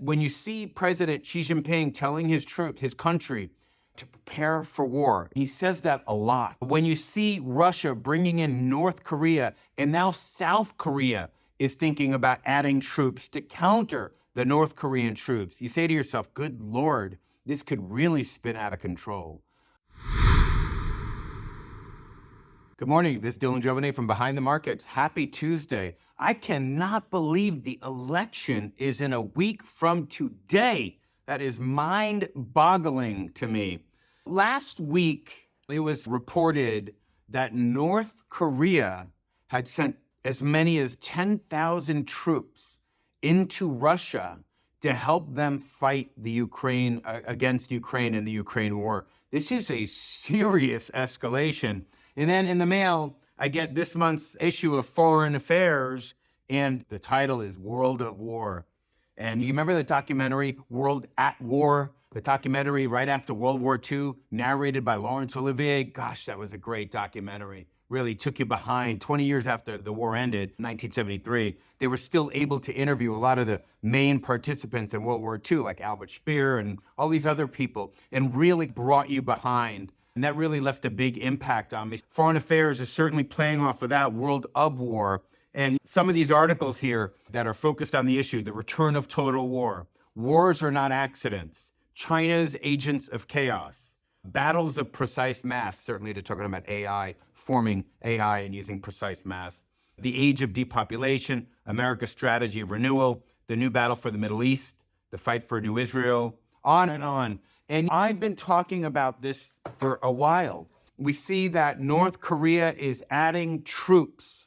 When you see President Xi Jinping telling his troops, his country, to prepare for war, he says that a lot. When you see Russia bringing in North Korea, and now South Korea is thinking about adding troops to counter the North Korean troops, you say to yourself, good Lord, this could really spin out of control. Good morning, this is Dylan Jovine from Behind the Markets. Happy Tuesday. I cannot believe the election is in a week from today. That is mind-boggling to me. Last week, it was reported that North Korea had sent as many as 10,000 troops into Russia to help them fight the Ukraine against Ukraine in the Ukraine war. This is a serious escalation. And then in the mail, I get this month's issue of Foreign Affairs, and the title is World at War. And you remember the documentary, World at War? The documentary right after World War II, narrated by Laurence Olivier? Gosh, that was a great documentary. Really took you behind. 20 years after the war ended, 1973, they were still able to interview a lot of the main participants in World War II, like Albert Speer and all these other people, and really brought you behind. And that really left a big impact on me. Foreign Affairs is certainly playing off of that World of War. And some of these articles here that are focused on the issue, the return of total war. Wars are not accidents. China's agents of chaos. Battles of precise mass, certainly they're talking about AI, forming AI and using precise mass. The age of depopulation, America's strategy of renewal, the new battle for the Middle East, the fight for a new Israel, on and on. And I've been talking about this for a while. We see that North Korea is adding troops.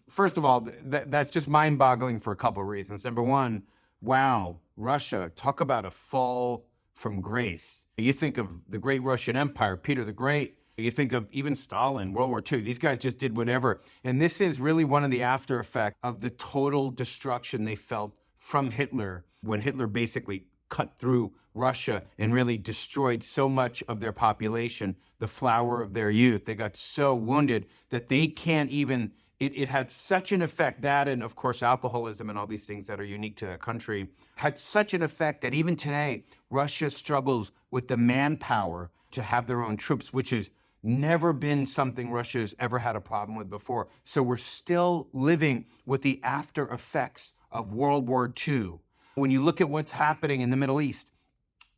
First of all, that's just mind-boggling for a couple of reasons. Number one, wow, Russia, talk about a fall from grace. You think of the great Russian Empire, Peter the Great. You think of even Stalin, World War II. These guys just did whatever. And this is really one of the after effects of the total destruction they felt from Hitler, when Hitler basically cut through Russia and really destroyed so much of their population, the flower of their youth. They got so wounded that they can't even, it had such an effect, that and of course alcoholism and all these things that are unique to that country, had such an effect that even today, Russia struggles with the manpower to have their own troops, which has never been something Russia's ever had a problem with before. So we're still living with the after effects of World War II. When you look at what's happening in the Middle East,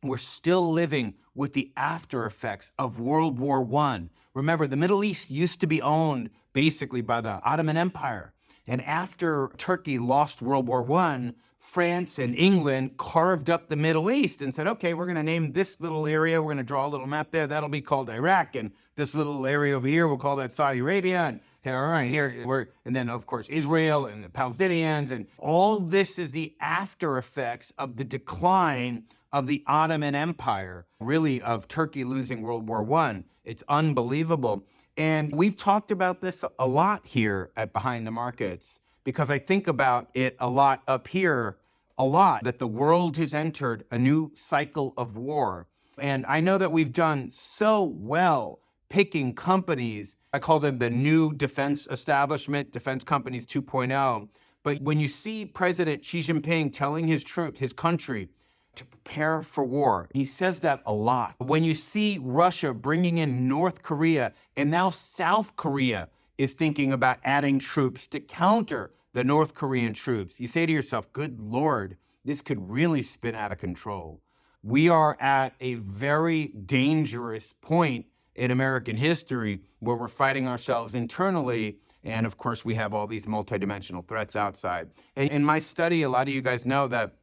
we're still living with the after effects of World War I. Remember, the Middle East used to be owned basically by the Ottoman Empire. And after Turkey lost World War I, France and England carved up the Middle East and said, okay, we're going to name this little area, we're going to draw a little map there, that'll be called Iraq. And this little area over here, we'll call that Saudi Arabia. And and then of course Israel and the Palestinians, and all this is the after effects of the decline of the Ottoman Empire, really of Turkey losing World War I. It's unbelievable. And we've talked about this a lot here at Behind the Markets, because I think about it a lot up here, that the world has entered a new cycle of war. And I know that we've done so well picking companies. I call them the new defense establishment, defense companies 2.0. But when you see President Xi Jinping telling his troops, his country, to prepare for war, he says that a lot. When you see Russia bringing in North Korea, and now South Korea is thinking about adding troops to counter the North Korean troops, you say to yourself, good Lord, this could really spin out of control. We are at a very dangerous point in American history where we're fighting ourselves internally. And of course, we have all these multidimensional threats outside. And in my study, a lot of you guys know that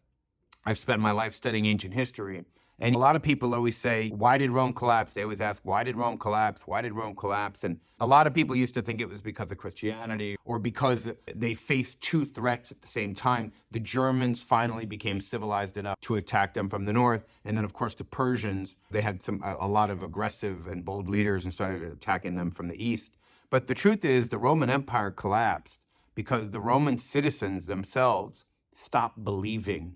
I've spent my life studying ancient history. And a lot of people always say, why did Rome collapse? They always ask, why did Rome collapse? Why did Rome collapse? And a lot of people used to think it was because of Christianity, or because they faced two threats at the same time. The Germans finally became civilized enough to attack them from the north. And then, of course, the Persians, they had a lot of aggressive and bold leaders and started attacking them from the east. But the truth is, the Roman Empire collapsed because the Roman citizens themselves stopped believing.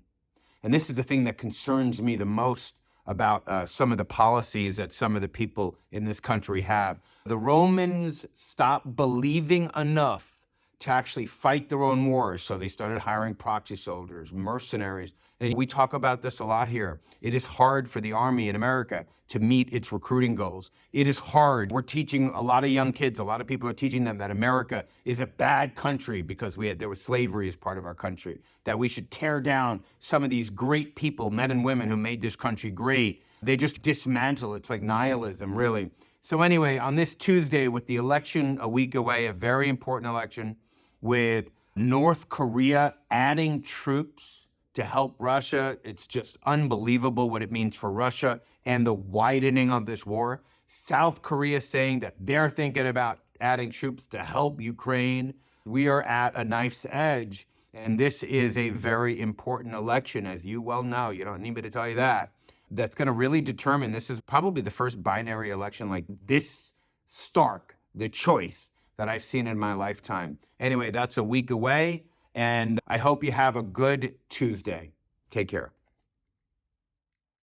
And this is the thing that concerns me the most about some of the policies that some of the people in this country have. The Romans stopped believing enough to actually fight their own wars. So they started hiring proxy soldiers, mercenaries, And we talk about this a lot here. It is hard for the Army in America to meet its recruiting goals. It is hard. We're teaching a lot of young kids, a lot of people are teaching them that America is a bad country because there was slavery as part of our country, that we should tear down some of these great people, men and women who made this country great. They just dismantle. It's like nihilism, really. So anyway, on this Tuesday, with the election a week away, a very important election, with North Korea adding troops to help Russia, it's just unbelievable what it means for Russia and the widening of this war. South Korea saying that they're thinking about adding troops to help Ukraine. We are at a knife's edge, and this is a very important election, as you well know. You don't need me to tell you that. That's going to really determine, this is probably the first binary election like this stark, the choice that I've seen in my lifetime. Anyway, that's a week away, and I hope you have a good Tuesday. Take care.